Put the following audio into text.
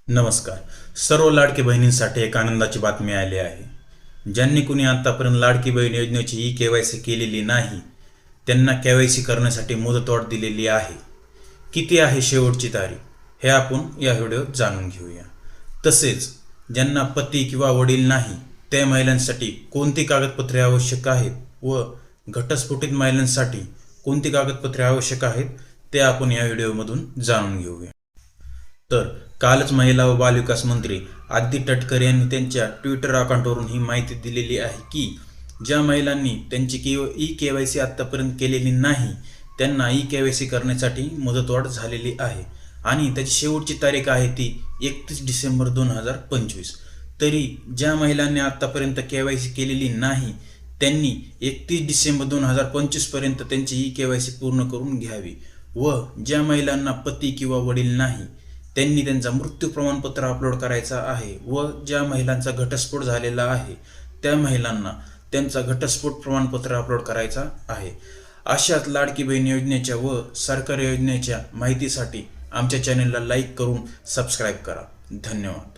नमस्कार. सर्व लाडकी बहिणींसाठी एक आनंदाची बातमी आली आहे. ज्यांनी कुणी आतापर्यंत लाडकी बहीण योजनेची ई-केवायसी केलेली नाही, त्यांना केवायसी करण्यासाठी मुदतवाढ दिलेली आहे. किती आहे शेवटची तारीख हे आपण या व्हिडिओत जाणून घेऊया. तसेच ज्यांना पती किंवा वडील नाही त्या महिलांसाठी कोणती कागदपत्रे आवश्यक आहेत व घटस्फोटित महिलांसाठी कोणती कागदपत्रे आवश्यक आहेत ते आपण या व्हिडिओमधून जाणून घेऊया. तर कालच महिला व बालविकास मंत्री आदिती तटकरे यांनी त्यांच्या ट्विटर अकाउंटवरून ही माहिती दिलेली आहे की ज्या महिलांनी त्यांची ई-केवायसी आत्तापर्यंत केलेली नाही त्यांना ई-केवायसी करण्यासाठी मुदतवाढ झालेली आहे आणि त्याची शेवटची तारीख आहे ती 31 डिसेंबर 2025. तरी ज्या महिलांनी आत्तापर्यंत केवायसी केलेली नाही त्यांनी 31 डिसेंबर 2025 पर्यंत त्यांची ई-केवायसी पूर्ण करून घ्यावी व ज्या महिलांना पती किंवा वडील नाही त्यांनी त्यांचा मृत्यू प्रमाणपत्र अपलोड करायचा आहे व ज्या महिलांचा घटस्फोट झालेला आहे त्या महिलांना त्यांचा घटस्फोट प्रमाणपत्र अपलोड करायचा आहे. अशाच लाडकी बहीण योजनेच्या व सरकारी योजनेच्या माहितीसाठी आमच्या चॅनलला लाईक करून सबस्क्राईब करा. धन्यवाद.